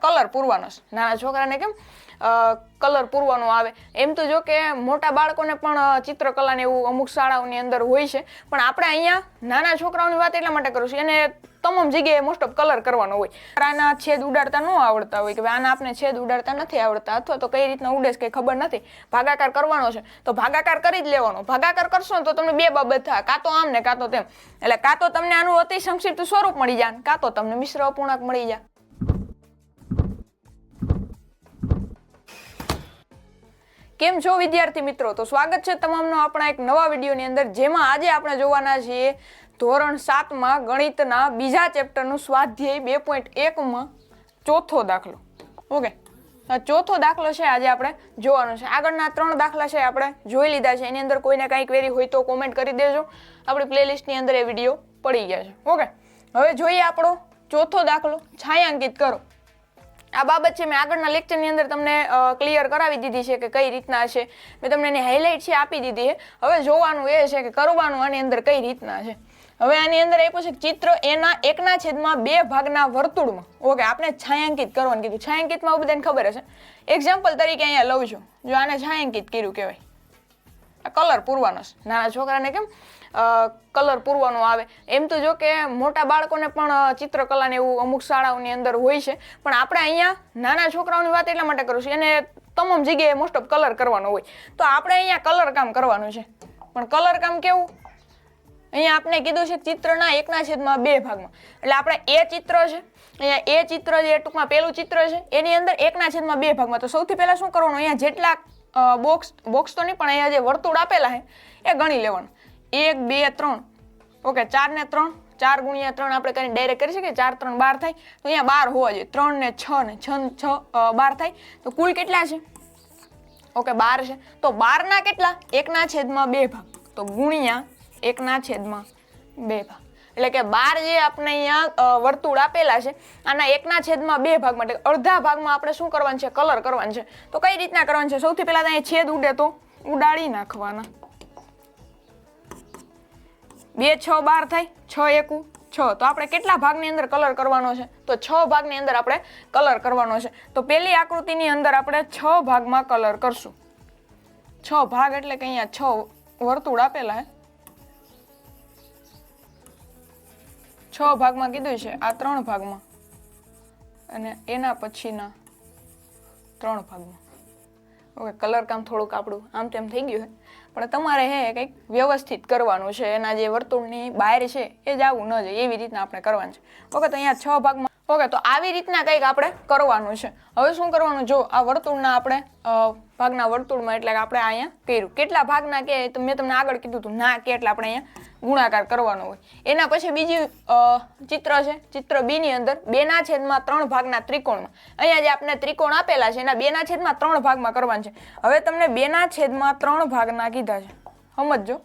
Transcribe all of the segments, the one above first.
Colour પૂરવાનો છે. નાના છોકરાને કેમ કલર પૂરવાનો આવે એમ તો જો કે મોટા બાળકોને પણ ચિત્રકલાને એવું અમુક શાળાઓની અંદર હોય છે, પણ આપણે અહીંયા નાના છોકરાઓની વાત એટલા માટે કરું છું એને તમામ જગ્યાએ મોસ્ટ ઓફ કલર કરવાનો હોય. આના છેદ ઉડાડતા ન આવડતા હોય કે ભાઈ આના આપણે છેદ ઉડાડતા નથી આવડતા અથવા તો કઈ રીતના ઉડે છે કંઈ ખબર નથી, ભાગાકાર કરવાનો છે તો ભાગાકાર કરી જ લેવાનો. ભાગાકાર કરશો ને તો તમને બે બાબત થાય, કાં તો આમ ને કાં તો તેમ. એટલે કાં તો તમને આનું અતિ સંક્ષિપ્ત સ્વરૂપ મળી જાય, કાં તો તમને મિશ્ર અપૂર્ણાંક મળી જાય. કેમ છો વિદ્યાર્થી મિત્રો? તો સ્વાગત છે તમામનો આપણા એક નવા વિડીયોની અંદર, જેમાં આજે આપણે જોવાના છીએ ધોરણ 7માં ગણિતના બીજા ચેપ્ટરનું સ્વાધ્યાય 2.1માં ચોથો દાખલો. ઓકે, ચોથો દાખલો છે આજે આપણે જોવાનો છે. આગળના 3 દાખલા છે આપણે જોઈ લીધા છે. એની અંદર કોઈને કાંઈ ક્વેરી હોય તો કોમેન્ટ કરી દેજો, આપણી પ્લેલિસ્ટની અંદર એ વિડીયો પડી ગયા છે. ઓકે, હવે જોઈએ આપણો ચોથો દાખલો. છાયાંકિત કરો. આ બાબત છે મેં આગળના લેક્ચરની અંદર તમને ક્લિયર કરાવી દીધી છે કે કઈ રીતના છે, મેં તમને એની હાઇલાઇટ છે આપી દીધી છે. હવે જોવાનું એ છે કે કરવાનું આની અંદર કઈ રીતના છે. હવે આની અંદર આપ્યું છે ચિત્ર એના 1/2 ભાગના વર્તુળમાં. ઓકે, આપણે છાયાંકિત કરવાનું કીધું. છાયાંકિતમાં બધાને ખબર હશે. એક્ઝામ્પલ તરીકે અહીંયા લઉં છું, જો આને છાયાંકિત કર્યું કહેવાય. આ કલર પૂરવાનો છે. નાના છોકરાને કેમ કલર પૂરવાનો આવે એમ તો જો કે મોટા બાળકોને પણ ચિત્રકલાને એવું અમુક શાળાઓની અંદર હોય છે, પણ આપણે અહીંયા નાના છોકરાઓની વાત એટલા માટે કરું છું એને તમામ જગ્યાએ મોસ્ટ ઓફ કલર કરવાનો હોય. તો આપણે અહીંયા કલર કામ કરવાનું છે, પણ કલર કામ કેવું? અહીંયા આપણે કીધું છે ચિત્રના 1/2 ભાગમાં. એટલે આપણે એ ચિત્ર છે, અહીંયા એ ચિત્ર જે ટૂંકમાં પેલું ચિત્ર છે એની અંદર 1/2 ભાગમાં. તો સૌથી પહેલા શું કરવાનું, અહીંયા જેટલા બોક્સ તો નહીં પણ અહીંયા જે વર્તુળ આપેલા છે એ ગણી લેવાનું. 1 2 3. ઓકે, 4 ને 3, 4 ગુણ્યા 3 આપણે કરીને ડાયરેક્ટ કરી શકીએ. 4 3 12 થાય, તો અહીંયા 12 હોવા જોઈએ. 3 ને 6 ને 6 12 થાય, તો કુલ કેટલા છે? ઓકે, 12 છે. તો 12 ના કેટલા? 1/2 ભાગ, તો ગુણ્યા 1/2 ભાગ. એટલે કે 12 જે આપણે અહીંયા વર્તુળ આપેલા છે આના 1/2 ભાગ માટે અડધા ભાગમાં આપણે શું કરવાનું છે? કલર કરવાનું છે. તો કઈ રીતના કરવાનું છે? સૌથી પહેલા અહીંયા છેદ ઉડે તો ઉડાડી નાખવાના. 2 6 12 થાય, 6 1 6. તો આપણે કેટલા ભાગની અંદર કલર કરવાનો છે? તો 6 ભાગની અંદર આપણે કલર કરવાનો છે. તો પહેલી આકૃતિની અંદર આપણે 6 ભાગમાં કલર કરશું. 6 ભાગ એટલે કે અહીંયા 6 વર્તુળ આપેલા છે. 6 ભાગમાં કીધું છે, આ 3 ભાગમાં અને એના પછીના 3 ભાગમાં. ઓકે, કલર કામ થોડુંક આપણું આમ તેમ થઈ ગયું છે, પણ તમારે હે કંઈક વ્યવસ્થિત કરવાનું છે. એના જે વર્તુળની બહાર છે એ જ આવવું ન જાય એવી રીતના આપણે કરવાનું છે. ઓકે, તો અહીંયા 6 ભાગમાં. ઓકે, તો આવી રીતના કંઈક આપણે કરવાનું છે. હવે શું કરવાનું, જો આ વર્તુળના આપણે ભાગના વર્તુળમાં એટલે કે આપણે અહીંયા કર્યું. કેટલા ભાગના કે મેં તમને આગળ કીધું હતું ના કે એટલે આપણે અહીંયા ગુણાકાર કરવાનો હોય. એના પછી બીજી ચિત્ર છે, ચિત્ર બી ની અંદર 2/3 ભાગના ત્રિકોણમાં. અહીંયા જે આપણે ત્રિકોણ આપેલા છે એના 2/3 ભાગમાં કરવાનું છે. હવે તમને 2/3 ભાગના કીધા છે, સમજજો.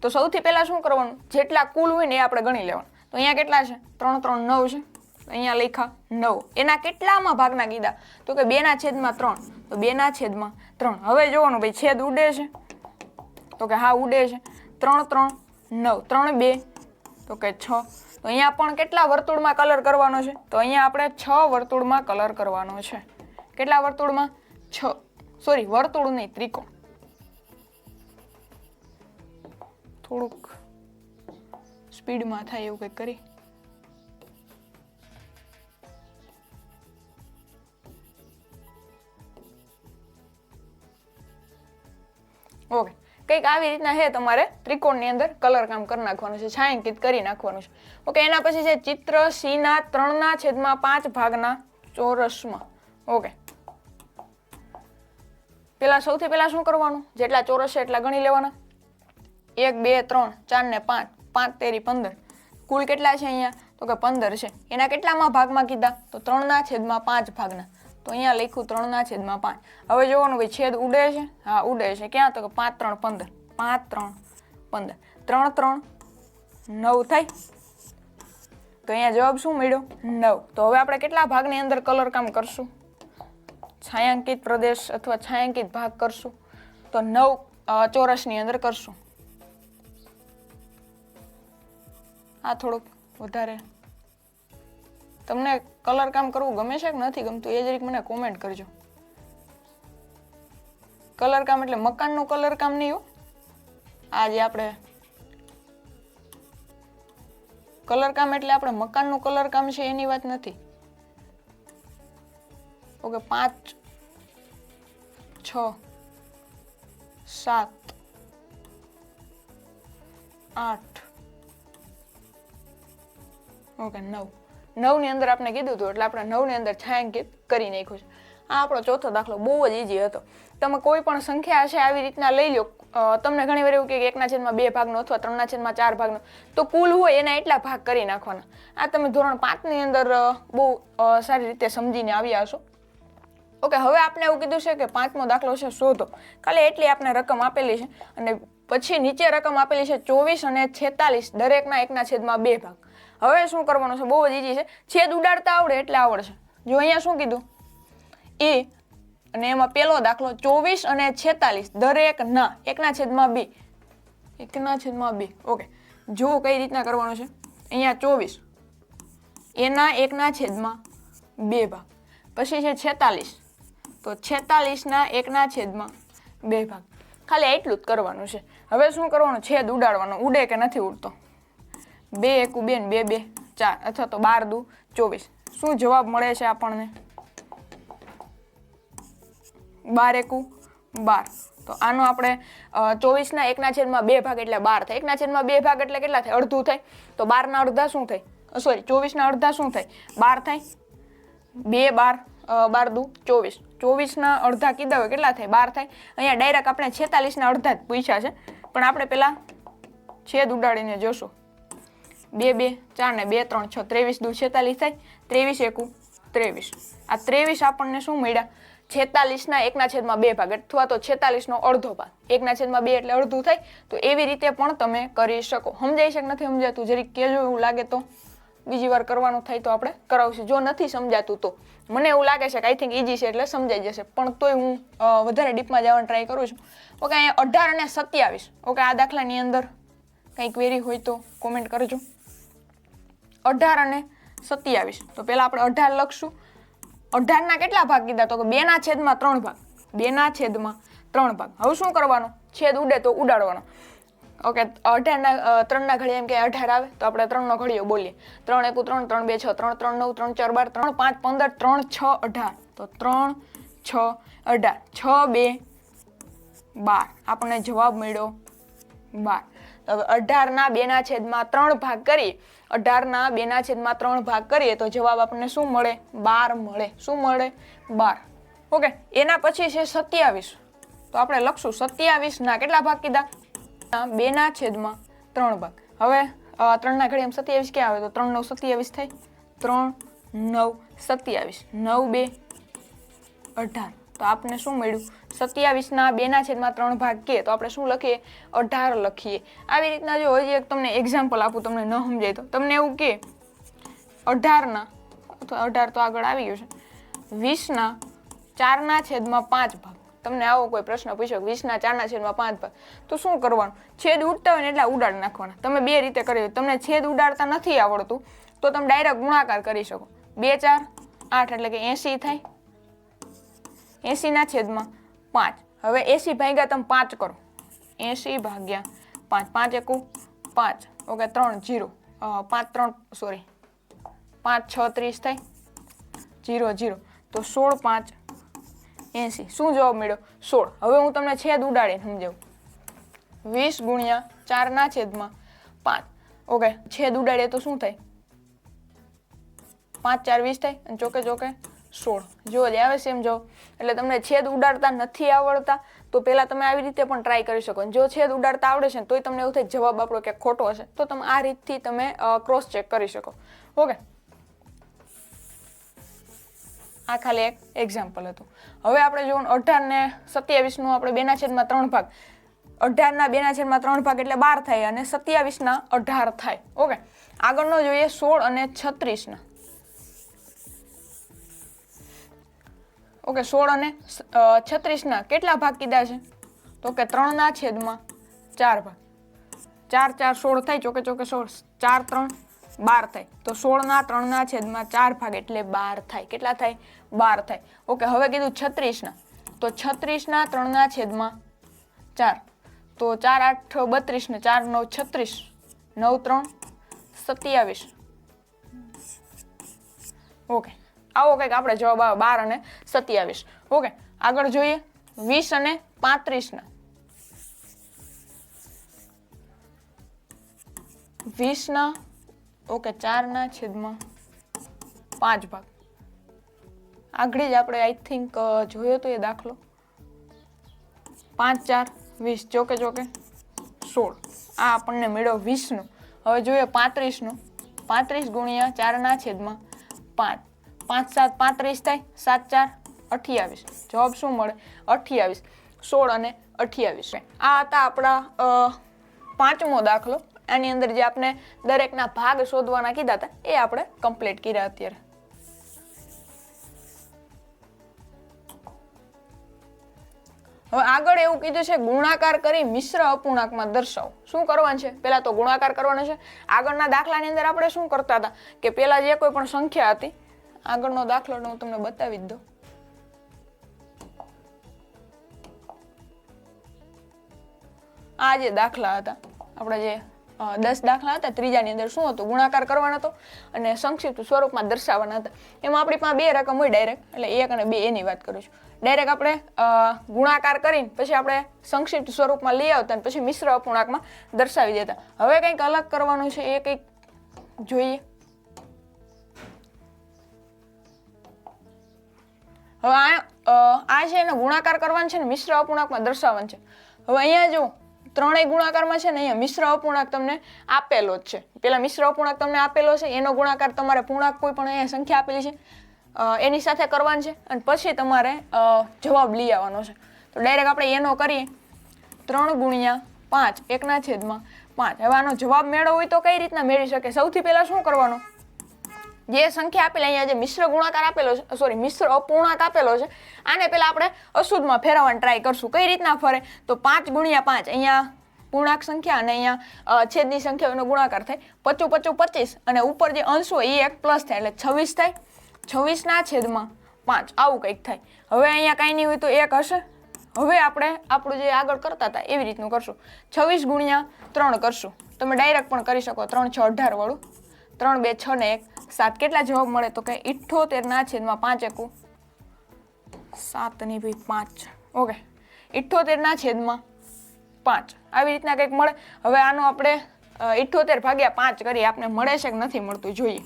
તો સૌથી પહેલા શું કરવાનું, જેટલા કુલ હોય ને એ આપણે ગણી લેવાનું. તો અહીંયા કેટલા છે? 3 3 9 છે. અહીંયા લખ્યા 9. એના કેટલામાં ભાગના કીધા? તો કે 2/3. તો 2/3. હવે જોવાનું ભાઈ છેદ ઉડે છે? તો કે હા ઉડે છે. 3 3 9, 3 2, તો કે 6. તો અહીંયા પણ કેટલા વર્તુળમાં કલર કરવાનો છે? તો અહીંયા આપણે 6 વર્તુળમાં કલર કરવાનો છે. કેટલા વર્તુળમાં? 6. સોરી, વર્તુળ નહીં, ત્રિકોણ. થોડુંક સ્પીડમાં થાય એવું કંઈક કરી. ઓકે, કંઈક આવી રીતના છે તમારે ત્રિકોણની અંદર કલર કામ કરી નાખવાનું છે, છાયાંકિત કરી નાખવાનું છે. ઓકે, એના પછી છે ચિત્ર સી ના 3/5 ભાગના ચોરસમાં. ઓકે, સૌથી પહેલા શું કરવાનું, જેટલા ચોરસ છે એટલા ગણી લેવાના. 1 2 3 4 ને 5, 5 તેરી 15. કુલ કેટલા છે અહીંયા? તો કે 15 છે. એના કેટલામાં ભાગમાં કીધા? તો 3/5 ભાગના. તો અહીંયા લખ્યું 3/5. હવે જોવાનું ભાઈ છેદ ઉડે છે? હા ઉડે છે. ક્યાં? તો કે 5 3 15. 5 3 15. 3 3 9 થાય. તો અહીંયા જવાબ શું મળ્યો? 9. તો હવે આપણે કેટલા ભાગની અંદર કલર કામ કરશું? છાયાંકિત પ્રદેશ અથવા છાયાંકિત ભાગ કરશું. તો 9 ચોરસની અંદર કરશું. આ થોડુંક વધારે તમને કલર કામ કરવું ગમે છે કે નથી ગમતું એ જરીક મને કોમેન્ટ કરજો. કલર કામ એટલે મકાનનું કલર કામ નહીં હો, આ જે આપણે કલર કામ એટલે આપણે મકાનનું કલર કામ છે એની વાત નથી. ઓકે 5 6 7 8 ઓકે 9 ની અંદર આપણે કીધું હતું એટલે આપણે 9 ની અંદર છાંયાંકિત કરી નાખ્યું છે. આ આપણો ચોથો દાખલો બહુ જ ઈઝી હતો. તમે કોઈ પણ સંખ્યા હશે આવી રીતના લઈ લો, તમને ઘણી વાર એવું કે 1/2 ભાગનો અથવા 3/4 ભાગનો, તો કુલ હોય એના એટલા ભાગ કરી નાખવાના. આ તમે ધોરણ 5 ની અંદર બહુ સારી રીતે સમજીને આવ્યા હશો. ઓકે, હવે આપણે એવું કીધું છે કે 5મો દાખલો છે શોધો. ખાલી એટલી આપણે રકમ આપેલી છે અને પછી નીચે રકમ આપેલી છે 24 અને 46, દરેકના 1/2 ભાગ. હવે શું કરવાનું છે? બહુ જ ઈઝી છે. છેદ ઉડાડતા આવડે એટલે આવડશે. જો અહીંયા શું કીધું એ, અને એમાં પેલો દાખલો 24 અને 46 દરેકના 1/2. 1/2. ઓકે, જો કઈ રીતના કરવાનું છે. અહીંયા 24 એના 1/2 ભાગ, પછી છે 46 તો 46ના 1/2 ભાગ. ખાલી એટલું જ કરવાનું છે. હવે શું કરવાનું? છેદ ઉડાડવાનો. ઉડે કે નથી ઉડતો? 2 એકુ 2 ને 2 2 4 અથવા તો 12 દુ 24. શું જવાબ મળે છે આપણને? 12 એકુ 12. તો આનો આપણે 24ના 1/2 ભાગ એટલે 12 થાય. 1/2 ભાગ એટલે કેટલા થાય? અડધું થાય. તો 12ના અડધા શું થાય? સોરી, 24ના અડધા શું થાય? 12 થાય. 2 12 12 દુ 24. 24ના અડધા કીધા હોય કેટલા થાય? 12 થાય. અહીંયા ડાયરેક્ટ આપણે 46ના અડધા જ પૂછ્યા છે, પણ આપણે પેલા છેદ ઉડાડીને જોશું. 2 2 4 ને 2 3 6 23 દુ 46 થાય. 23 એકુ 23. આ 23 આપણને શું મળ્યા? 46ના 1/2 ભાગ અથવા તો 46નો અડધો ભાગ. 1/2 એટલે અડધું થાય. તો એવી રીતે પણ તમે કરી શકો. સમજાય છે કે નથી સમજાતું? જરીક કહેજો. એવું લાગે તો બીજી વાર કરવાનું થાય તો આપણે કરાવશું. જો નથી સમજાતું તો મને એવું લાગે છે કે આઈ થિંક ઈઝી છે એટલે સમજાઈ જશે, પણ તોય હું વધારે ડીપમાં જવાનું ટ્રાય કરું છું. ઓકે, અહીંયા 18 અને 27. ઓકે, આ દાખલાની અંદર કંઈ ક્વેરી હોય તો કોમેન્ટ કરજો. 18 અને 27. તો પહેલા આપણે 18 લખશું. 18ના કેટલા ભાગ કીધા? તો કે 2/3 ભાગ. 2/3 ભાગ. હવે શું કરવાનું? છેદ ઉડે તો ઉડાડવાનો. ઓકે, 18ના 3ના ઘડિયા એમ કે 18 આવે તો આપણે 3નો ઘડિયો બોલીએ. 3 એકુ 3 3 2 6 3 3 9 3 4 12 3 5 15 3 6 18. તો 3 6 18. 6 2 12. આપણને જવાબ મળ્યો 12. તો હવે 18ના 2/3 ભાગ કરીએ. 18ના 2/3 ભાગ કરીએ તો જવાબ આપણને શું મળે? 12 મળે. શું મળે? 12. ઓકે, એના પછી છે 27. તો આપણે લખશું 27ના કેટલા ભાગ કીધા? 2/3 ભાગ. હવે 3ના ઘડિયામાં 27 ક્યાં આવે? તો 3 9 27 થાય. 3 9 27. 9 2 18. તો આપણે શું મળ્યું? 27ના 2/3 ભાગ કે તો આપણે શું લખીએ? 18 લખીએ. આવી રીતના જો હજી એક તમને એક્ઝામ્પલ આપું, તમને ન સમજાય તો. તમને એવું કે 18ના અથવા 18 તો આગળ આવી ગયું છે, 20ના 4/5 ભાગ. તમને આવો કોઈ પ્રશ્ન પૂછ્યો 20ના 4/5 ભાગ, તો શું કરવાનું? છેદ ઉડતા હોય ને એટલા ઉડાડી નાખવાના. તમે બે રીતે કરી. તમને છેદ ઉડાડતા નથી આવડતું તો તમે ડાયરેક્ટ ગુણાકાર કરી શકો. 2 4 8 એટલે કે 80 થાય. 80/5. હવે 80 ભાગ્યા તમે 5 કરો. 80 ભાગ્યા 5. 5 એકુ 5. ઓકે, 3 0. 5 3 સોરી 5 6 30 થાય. 0 0. તો 16 5 80. શું જવાબ મળ્યો? 16. હવે હું તમને છેદ ઉડાડીને સમજાવું. 20 ગુણ્યા 4/5. ઓકે, છેદ ઉડાડીએ તો શું થાય? 5 4 20 થાય અને ચોકે ચોકે 16. જો જ આવે છે એમ જો. એટલે તમને છેદ ઉડાડતા નથી આવડતા તો પહેલા તમે આવી રીતે પણ ટ્રાય કરી શકો. જો છેદ ઉડાડતા આવડે છે તોય તમને એવું થાય જવાબ આપણો ક્યાંક ખોટો હશે, તો તમે આ રીતથી તમે ક્રોસ ચેક કરી શકો. ઓકે, આ ખાલી એક એક્ઝામ્પલ હતું. હવે આપણે જોવાનું 18 ને 27નું આપણે 2/3 ભાગ. 18ના 2/3 ભાગ એટલે 12 થાય અને 27ના 18 થાય. ઓકે, આગળનો જોઈએ 16 અને 36ના. ઓકે, 16 અને 36ના કેટલા ભાગ કીધા છે? તો કે 3/4 ભાગ. 4 4 16 થાય. ચોકે ચોકે 16. 4 3 12 થાય. તો 16 ના 3 ના છેદમાં 4 ભાગ એટલે 12 થાય. કેટલા થાય? 12 થાય. ઓકે, હવે કીધું 36 ના, તો 36 ના 3 ના છેદમાં 4, તો 4 8 32 ને 4 9 36, 9 3 27. ઓકે, આવો કંઈક આપણે જવાબ આવે 12 અને 27. ઓકે, આગળ જોઈએ 20 અને 35 ના. 20 ના ઓકે 4 ના છેદમાં 5 ભાગ. આગળ જ આપણે આઈ થિંક જોયો તો એ દાખલો. 5 4 20, ચોકે 16. આ આપણને મળ્યો 20 નો. હવે જોઈએ 35 નો. 35 ગુણ્યા 4 ના છેદમાં 5. 5 7 35 થાય, 7 4 28. જવાબ શું મળે? 28. 16 અને 28. આ હતા આપણા પાંચમો દાખલો. આની અંદર જે આપણે દરેકના ભાગ શોધવાના કીધા હતા એ આપણે કમ્પ્લીટ કર્યા અત્યારે. હવે આગળ એવું કીધું છે ગુણાકાર કરી મિશ્ર અપૂર્ણાંકમાં દર્શાવો. શું કરવાનું છે? પહેલા તો ગુણાકાર કરવાનો છે. આગળના દાખલાની અંદર આપણે શું કરતા હતા કે પહેલા જે કોઈ પણ સંખ્યા હતી, આગળનો દાખલો હું તમને બતાવી જ દઉં. આ જે દાખલા હતા આપણે જે 10 દાખલા હતા, ત્રીજાની અંદર શું હતું? ગુણાકાર કરવાનો હતો અને સંક્ષિપ્ત સ્વરૂપમાં દર્શાવવાના હતા. એમાં આપણી પાસે બે રકમ હોય ડાયરેક્ટ, એટલે 1 અને 2 એની વાત કરું છું. ડાયરેક્ટ આપણે ગુણાકાર કરીને પછી આપણે સંક્ષિપ્ત સ્વરૂપમાં લઈ આવતા અને પછી મિશ્ર અપૂર્ણાંકમાં દર્શાવી દેતા. હવે કંઈક અલગ કરવાનું છે, એ કંઈક જોઈએ. હવે આ છે એને ગુણાકાર કરવાનું છે ને મિશ્ર અપૂર્ણાંકમાં દર્શાવવાનું છે. હવે અહીંયા જો ત્રણેય ગુણાકારમાં છે ને અહીંયા મિશ્ર અપૂર્ણાંક તમને આપેલો જ છે. પેલા મિશ્ર અપૂર્ણાંક તમને આપેલો છે, એનો ગુણાકાર તમારે પૂર્ણાંક કોઈ પણ અહીંયા સંખ્યા આપેલી છે એની સાથે કરવાનું છે અને પછી તમારે જવાબ લઈ આવવાનો છે. તો ડાયરેક્ટ આપણે એનો કરીએ. 3 ગુણ્યા 5 1 ના છેદમાં 5. હવે આનો જવાબ મેળવવો હોય તો કઈ રીતના મેળવી શકે? સૌથી પહેલા શું કરવાનું? જે સંખ્યા આપેલી અહીંયા જે મિશ્ર ગુણાકાર આપેલો છે, સોરી મિશ્ર અપૂર્ણાંક આપેલો છે, આને પહેલા આપણે અશુદ્ધમાં ફેરવવાની ટ્રાય કરશું. કઈ રીતના ફરે? તો 5 ગુણ્યા 5 અહીંયા પૂર્ણાંક સંખ્યા અને અહીંયા છેદની સંખ્યાનો ગુણાકાર થાય. 25 25 25 અને ઉપર જે અંશ હોય એ એક પ્લસ થાય એટલે 26 થાય. 26 ના છેદમાં 5 આવું કંઈક થાય. હવે અહીંયા કાંઈ નહીં હોય તો 1 હશે. હવે આપણે આપણું જે આગળ કરતા હતા એવી રીતનું કરશું. 26 ગુણ્યા 3 કરશું. તમે ડાયરેક્ટ પણ કરી શકો. 3 6 18 વાળું. 3 2 6 ને 1 7. કેટલા જવાબ મળે? તો કે 78 ના છેદમાં 5 એકુ 7 ની ભાઈ 5. ઓકે, 78 ના છેદમાં 5 આવી રીતના કંઈક મળે. હવે આનો આપણે 78 ભાગ્યા 5 કરીએ, આપણે મળે છે કે નથી મળતું જોઈએ.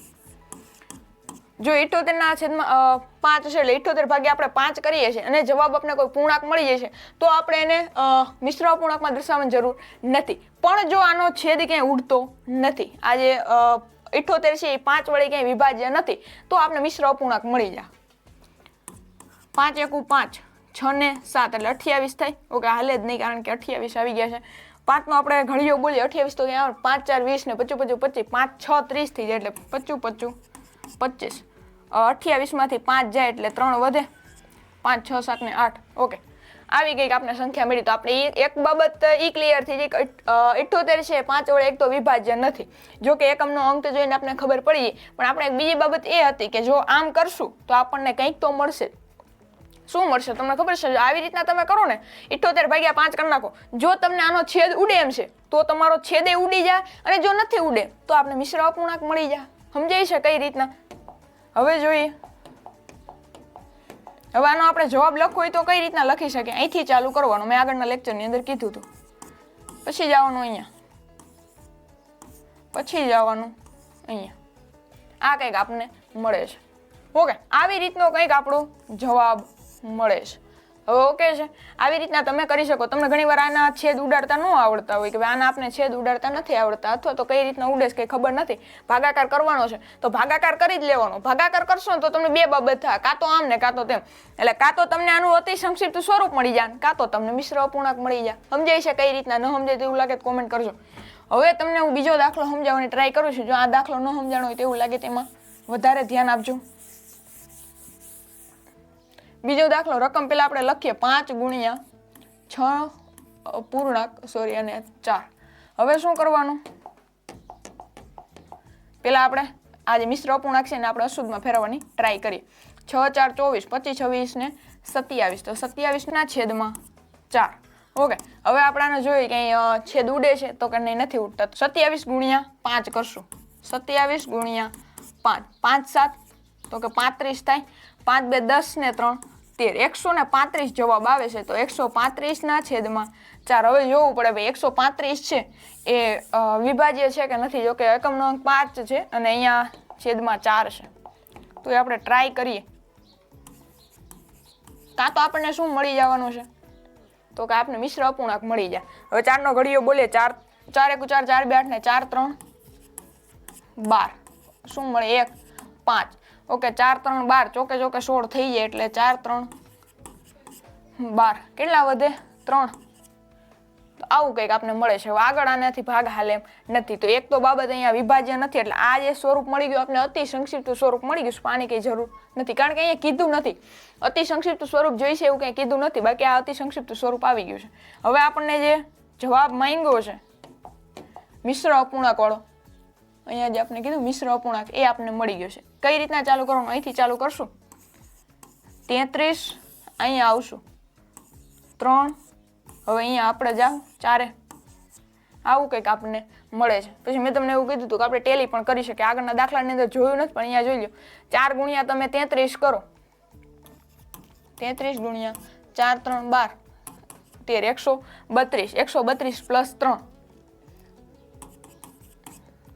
જો 78 ના છેદમાં 5 છે એટલે 78 ભાગ્યા આપણે 5 કરીએ છીએ અને જવાબ આપણે કોઈ પૂર્ણાંક મળી જાય છે તો આપણે એને મિશ્ર અપૂર્ણાંકમાં દર્શાવવાની જરૂર નથી. પણ જો આનો છેદ ક્યાંય ઉડતો નથી, આ જે 78 છે એ 5 વડે ક્યાંય વિભાજ્ય નથી, તો આપણે મિશ્ર અપૂર્ણાંક મળી જાય. 5 એકુ 5, 6 ને 7 એટલે 28 થાય. ઓકે, હાલે જ નહીં કારણ કે 28 આવી ગયા છે. 5 નો આપણે ઘડિયો બોલીએ 28 તો ત્યાં 5 4 20 ને 25 25 5 6 30 થઈ જાય એટલે 25 25 25. 28 માંથી 5 જાય એટલે 3 વધે. 5 6 7 ને 8. ઓકે, આવી ગઈ આપણે સંખ્યા મળી. તો આપણે એક બાબત ઈ ક્લિયર થઈ ગઈ કે 78 છે 5 વડે એક તો વિભાજ્ય નથી. જો કે એકમનો અંક જોઈને આપણે ખબર પડી, પણ આપણે એક બીજી બાબત એ હતી કે જો આમ કરશું તો આપણને કંઈક તો મળશે. શું મળશે તમને ખબર છે? આવી રીતના તમે કરો ને 78 ભાગ્યા 5 કરી નાખો. જો તમને આનો છેદ ઉડે એમ છે તો તમારો છેદે ઉડી જાય અને જો નથી ઉડે તો આપણે મિશ્ર અપૂર્ણાંક મળી જાય. સમજાય છે કઈ રીતના? હવે જોઈએ. હવે આનો આપણે જવાબ લખવો હોય તો કઈ રીતના લખી શકીએ? અહીંથી ચાલુ કરવાનું. મેં આગળના લેક્ચરની અંદર કીધું હતું. પછી જવાનું અહીંયા, પછી જવાનું અહીંયા. આ કંઈક આપણને મળે છે. ઓકે, આવી રીતનો કંઈક આપણો જવાબ મળે છે. હવે ઓકે છે, આવી રીતના તમે કરી શકો. તમને ઘણીવાર આના છેદ ઉડાડતા ન આવડતા હોય કે આના આપણે છેદ ઉડાડતા નથી આવડતા, અથવા તો કઈ રીતના ઉડે છે કંઈ ખબર નથી, ભાગાકાર કરવાનો છે તો ભાગાકાર કરી જ લેવાનો. ભાગાકાર કરશો ને તો તમને બે બાબત થાય, કાં તો આમ ને કાં તો તેમ. એટલે કાં તો તમને આનું અતિ સંક્ષિપ્ત સ્વરૂપ મળી જાય, કાં તો તમને મિશ્ર અપૂર્ણાંક મળી જાય. સમજાય છે કઈ રીતના? ન સમજાય તો એવું લાગે તો કોમેન્ટ કરજો. હવે તમને હું બીજો દાખલો સમજાવવાની ટ્રાય કરું છું. જો આ દાખલો ન સમજાણો હોય તો એવું લાગે તેમાં વધારે ધ્યાન આપજો. બીજો દાખલો, રકમ પેલા આપણે લખીએ 5 ગુણ્યા 6 પૂર્ણાંક અને 4. હવે શું કરવાનું? પહેલાં આપણે આ જે મિશ્ર અપૂર્ણાંક છે ને આપણે અશુદ્ધમાં ફેરવવાની ટ્રાય કરીએ. 6 4 24, 25 26 ને 27, તો 27 છેદમાં 4. ઓકે, હવે આપણે આને જોઈએ કે છેદ ઉડે છે તો કે નહીં, નથી ઉડતા. 27 ગુણ્યા 5 કરશું. 27 ગુણ્યા 5, 5 7 તો કે 35 થાય. 5 2 10 ને 3 13, 135 જવાબ આવે છે. તો 135 છેદમાં 4. હવે જોવું પડે ભાઈ 135 છે એ વિભાજ્ય છે કે નથી. જો કે એકમનો અંક 5 છે અને અહીંયા છેદમાં 4 છે, તો એ આપણે ટ્રાય કરીએ. કાં તો આપણને શું મળી જવાનું છે, તો કે આપણે મિશ્ર અપૂર્ણાંક મળી જાય. હવે 4 નો ઘડીયો બોલીએ. 4 4 1 4 4 2 8 ને 4 3 12. શું મળે? 1 5. ઓકે, 4 3 12, ચોકે ચોકે 16 થઈ જાય એટલે 4 3 12. કેટલા વધે? 3. તો આવું કંઈક આપણે મળે છે. હવે આગળ આનાથી ભાગ હાલે એમ નથી. તો એક તો બાબત અહીંયા વિભાજ્ય નથી એટલે આ જે સ્વરૂપ મળી ગયું આપણે અતિ સંક્ષિપ્ત સ્વરૂપ મળી ગયું. આની કંઈ જરૂર નથી કારણ કે અહીંયા કીધું નથી અતિ સંક્ષિપ્ત સ્વરૂપ જોઈશે એવું કંઈ કીધું નથી. બાકી આ અતિ સંક્ષિપ્ત સ્વરૂપ આવી ગયું છે. હવે આપણને જે જવાબ માંગ્યો છે મિશ્ર અપૂર્ણાંક વાળો, અહીંયા જે આપણે કીધું મિશ્ર અપૂર્ણાંક, એ આપણને મળી ગયો છે. કઈ રીતના ચાલુ કરવાનું? અહીંથી ચાલુ કરશું. 33 અહીંયા આવશું. 3 હવે અહીંયા આપણે જાઓ 4. આવું કંઈક આપણને મળે છે. પછી મેં તમને એવું કીધું હતું કે આપણે ટેલી પણ કરી શકીએ. આગળના દાખલાની અંદર જોયું નથી પણ અહીંયા જોઈ લો. 4 ગુણ્યા તમે 33 કરો. 33 ગુણ્યા 4 3 12 13, 132. 132 પ્લસ 3,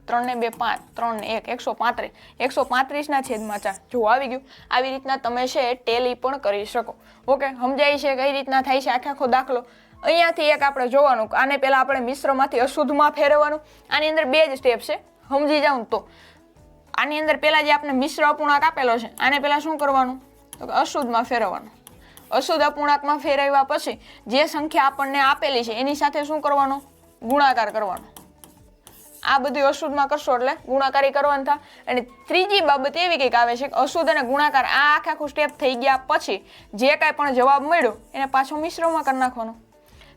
3 ને 2 5, 3 ને 1 135. 135 છેદમાં 4. જો આવી ગયું. આવી રીતના તમે છે ટેલી પણ કરી શકો. ઓકે, સમજાય છે કઈ રીતના થાય છે આખો દાખલો. અહીંયાથી એક આપણે જોવાનું, આને પહેલા આપણે મિશ્રમાંથી અશુદ્ધમાં ફેરવવાનું. આની અંદર 2 જ સ્ટેપ છે, સમજી જાવ ને તો. આની અંદર પહેલા જે આપણે મિશ્ર અપૂર્ણાંક આપેલો છે આને પહેલા શું કરવાનું, તો કે અશુદ્ધમાં ફેરવવાનું. અશુદ્ધ અપૂર્ણાંકમાં ફેરવ્યા પછી જે સંખ્યા આપણને આપેલી છે એની સાથે શું કરવાનો, ગુણાકાર કરવાનો. આ બધું અશુદ્ધમાં કરશો એટલે ગુણાકારી કરવાનું થાય. અને ત્રીજી બાબત એવી કંઈક આવે છે કે અશુદ્ધ અને ગુણાકાર આ આખું સ્ટેપ થઈ ગયા પછી જે કાંઈ પણ જવાબ મળ્યો એને પાછો મિશ્રમાં કરી નાખવાનો.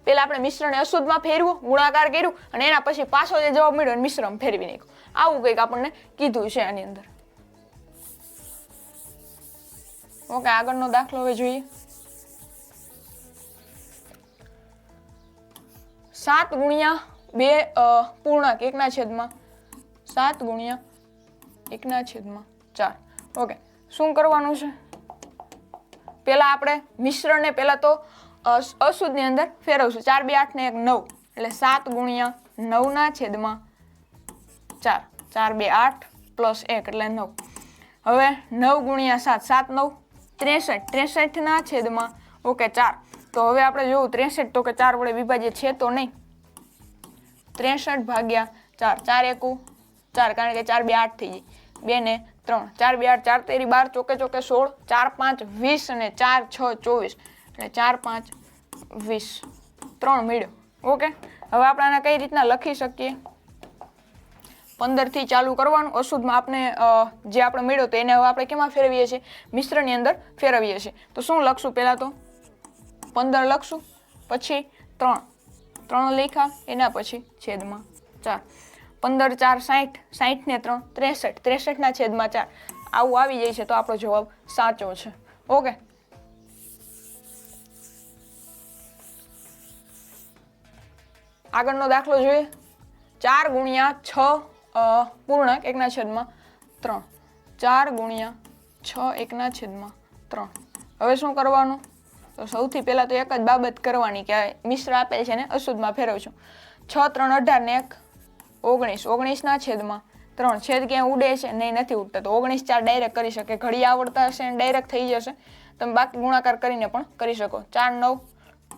પહેલા આપણે મિશ્રને અશુદ્ધમાં ફેરવ્યું, ગુણાકાર કર્યું અને એના પછી પાછો જે જવાબ મળ્યો એને મિશ્રમાં ફેરવી નાખ્યો. આવું કંઈક આપણને કીધું છે આની અંદર. ઓકે, આગળનો દાખલો હવે જોઈએ. 7 ગુણ્યા 2 પૂર્ણાંક 1/7 ગુણ્યા 1/4. ઓકે, શું કરવાનું છે? પહેલા આપણે મિશ્રને પહેલા તો અશુદ્ધની અંદર ફેરવશું. 4 2 8 ને 1 9 એટલે 7 ગુણ્યા 9/4. 4 2 8 પ્લસ 1 એટલે 9. હવે 9 ગુણ્યા 7, 7 9 63. 63/. ઓકે, 4. તો હવે આપણે જોવું 63 તો કે 4 વડે વિભાજ્ય છે તો નહીં. 63 ભાગ્યા 4, 4 1 4 કારણ કે 4 2 8 થઈ જાય. 2 ને 3, 4 2 8 4 તેરી 12, ચોકે ચોકે 16, 4 5 20 અને 4 6 24 એટલે 4 5 20. 3 મળ્યો. ઓકે, હવે આપણે આને કઈ રીતના લખી શકીએ? 15 થી ચાલુ કરવાનું. અશુદ્ધમાં આપણે જે આપણે મળ્યો તો એને હવે આપણે કેમાં ફેરવીએ છીએ? મિશ્રની અંદર ફેરવીએ છીએ. તો શું લખશું? પહેલા તો 15 લખશું, પછી 3 લખ્યા, એના પછી છેદમાં 4. 15 4 60, 60 ને 3 63, 63/4. આવું આવી જાય છે તો આપણો જવાબ સાચો છે. ઓકે, આગળનો દાખલો જોઈએ. 4 ગુણ્યા 6 પૂર્ણાંક 1/3. 4 ગુણ્યા 6 1/3. હવે શું કરવાનું? તો સૌથી પહેલા તો એક જ બાબત કરવાની કે મિશ્ર આપેલ છે ને અશુદ્ધમાં ફેરવશું. 6 3 18 ને 1 19. 19/3. છેદ ક્યાં ઉડે છે? નહીં, નથી ઉડતા. તો 19 4 ડાયરેક્ટ કરી શકે. ઘડી આવડતા હશે ને ડાયરેક્ટ થઈ જશે. તમે બાકી ગુણાકાર કરીને પણ કરી શકો. 4 9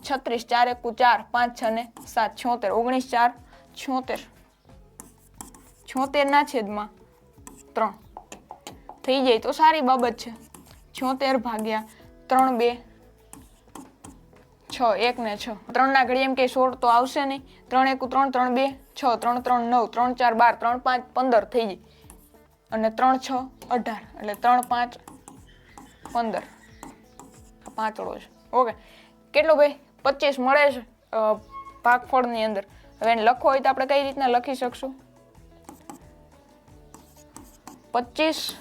36, 4 1 4 5 6 ને 7 76. 19 4 76. 76/3 થઈ જાય તો સારી બાબત છે. 76 ભાગ્યા 3 2 6 1 ને 6. 3 ના ઘડી એમ કે 16 તો આવશે નહીં. 3 1 3 3 2 6 3 3 9 3 4 12 3 5 15 થઈ જાય. અને 3 6 18 એટલે 3 5 15. પાંચડો છે. ઓકે, કેટલો ભાઈ? 25 મળે છે ભાગફળની અંદર. હવે એને લખવો હોય તો આપણે કઈ રીતના લખી શકશું? 25,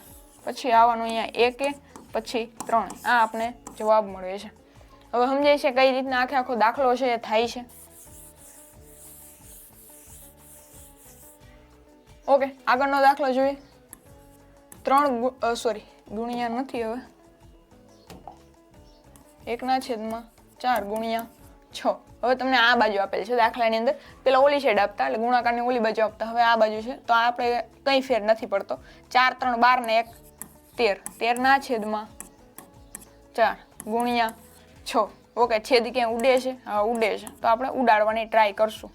પછી આવવાનું અહીંયા 1 પછી 3, આ આપણે જવાબ મળે છે. હવે સમજાય છે કઈ રીતના આખો દાખલો છે એ થાય છે. ઓકે, આગળનો દાખલો જોઈએ. 3 ગુણ્યા નથી, હવે 1/4 ગુણ્યા 6. હવે તમને આ બાજુ આપેલ છે દાખલાની અંદર. પેલા ઓલી સાઈડ આપતા એટલે ગુણાકારની ઓલી બાજુ આપતા, હવે આ બાજુ છે તો આપણે કંઈ ફેર નથી પડતો. 4 3 12 ને 1 13, 13/4 ગુણ્યા 6. ઓકે, છેદ ક્યાં ઉડે છે? હા, ઉડે છે, તો આપણે ઉડાડવાની ટ્રાય કરશું.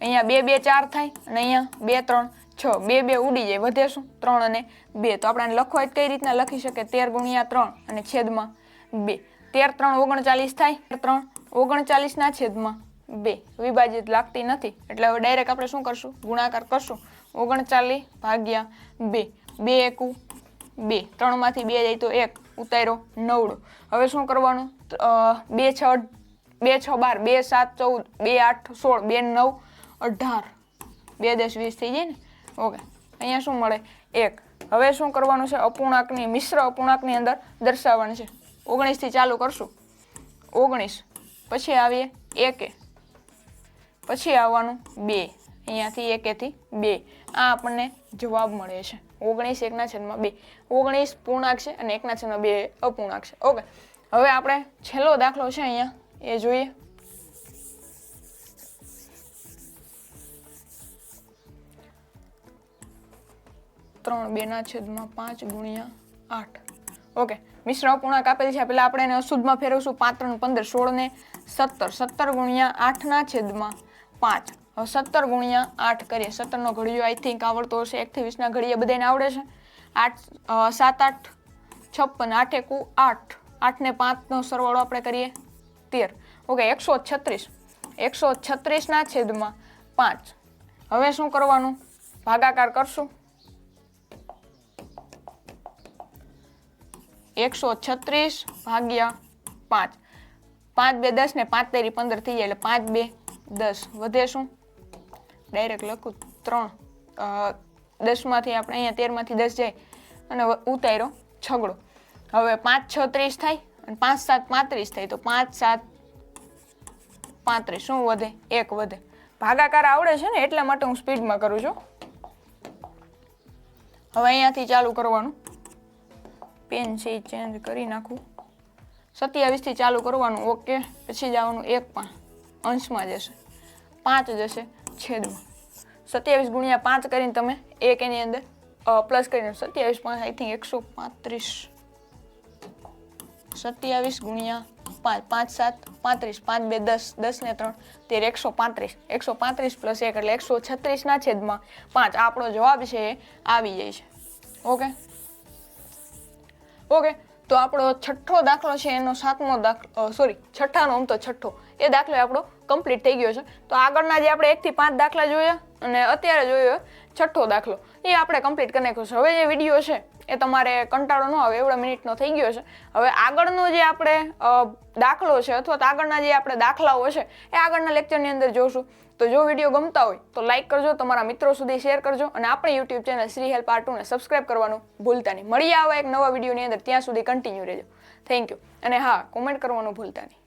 અહીંયા 2 2 4 થાય અને અહીંયા 2 3 6, 2 2 ઉડી જાય, વધે શું? 3 અને 2. તો આપણે લખવા કઈ રીતના લખી શકીએ? 13 ગુણ્યા 3 અને છેદમાં 2. 13 3 39 થાય, 3 39/2. વિભાજિત લાગતી નથી એટલે હવે ડાયરેક્ટ આપણે શું કરશું? ગુણાકાર કરશું. 39/2. 2 1 2, 3 માંથી 2 જાય તો 1, ઉતાર્યો 9. હવે શું કરવાનું? 2 6 12, 2 7 14, 2 8 16, 2 9 18, 2 10 20 થઈ જાય ને. ઓકે, અહીંયા શું મળે? 1. હવે શું કરવાનું છે? અપૂર્ણાંકની મિશ્ર અપૂર્ણાંકની અંદર દર્શાવવાનું છે. 19 થી ચાલુ કરશું. 19 પછી આવીએ 1, પછી આવવાનું 2, અહીંયાથી 1 થી 2. આ આપણને જવાબ મળે છે. 19 1/2. 19 પૂર્ણાંક છે અને 1/2 અપૂર્ણાંક છે. ઓકે, હવે આપણે છેલ્લો દાખલો છે અહીંયા એ જોઈએ. ત્રણ 2/5 ગુણ્યા 8. ઓકે, મિશ્ર અપૂર્ણાંક આપેલ છે. પેલા આપણે એને અશુદ્ધમાં ફેરવશું. 5 3 15, 16 ને 17, 17 ગુણ્યા 8/5. હવે 17 ગુણ્યા 8 કરીએ. 17 નો ઘડિયો આઈ થિંક આવડતો હશે. 1 થી 20 ના ઘડિયા બધાને આવડે છે. 8 7 8 56, 8 1 8, 8 ને 5 નો સરવાળો આપણે કરીએ 13. ઓકે, 136, 136/5. હવે શું કરવાનું? ભાગાકાર કરશું. 136/5. 5 2 10 ને 5 તેરી 15 થઈ જાય એટલે 5 2 10. વધે શું? ડાયરેક્ટ લખું 3. 10 માંથી આપણે અહીંયા 13 માંથી 10 જાય અને ઉતાર્યો છગડો. હવે 5 6 30 થાય અને 5 7 35 થાય, તો 5 7 35. શું વધે? 1 વધે. ભાગાકાર આવડે છે ને એટલા માટે હું સ્પીડમાં કરું છું. હવે અહીંયાથી ચાલુ કરવાનું. પેન છે એ ચેન્જ કરી નાખું. 27 થી ચાલુ કરવાનું. ઓકે, પછી જવાનું 1 અંશમાં જશે, 5 જશે છેદમાં. 27 ગુણ્યા 5 કરીને તમે 1 એની અંદર પ્લસ કરીને 27 5 આઈ થિંક 135. 27 ગુણ્યા 5, 5 7 35, 5 2 10, 10 ને 3 13, 135. 135 પ્લસ 1 એટલે 136/5. આપણો જવાબ છે એ આવી જાય છે. ઓકે ઓકે, તો આપણો છઠ્ઠો દાખલો છે એનો 7મો દાખલો, છઠ્ઠાનો આમ તો છઠ્ઠો એ દાખલો આપણો કમ્પ્લીટ થઈ ગયો છે. તો આગળના જે આપણે 1 થી 5 દાખલા જોયા અને અત્યારે જોયો છઠ્ઠો દાખલો એ આપણે કમ્પ્લીટ કરી નાખ્યો છે. હવે જે વિડીયો છે એ તમારે કંટાળો ન આવે એવડા મિનિટનો થઈ ગયો છે. હવે આગળનો જે આપણે દાખલો છે અથવા તો આગળના જે આપણે દાખલાઓ છે એ આગળના લેક્ચરની અંદર જોશું. તો જો વિડીયો ગમતા હોય તો લાઈક કરજો, તમારા મિત્રો સુધી શેર કરજો અને આપણી YouTube channel Shri help R2 ને સબસ્ક્રાઇબ કરવાનું ભૂલતા નહીં. મળીએ આવા એક નવા વિડીયોની અંદર. ત્યાં સુધી કન્ટિન્યુ રહેજો. Thank you. અને હા, કોમેન્ટ કરવાનું ભૂલતા નહીં.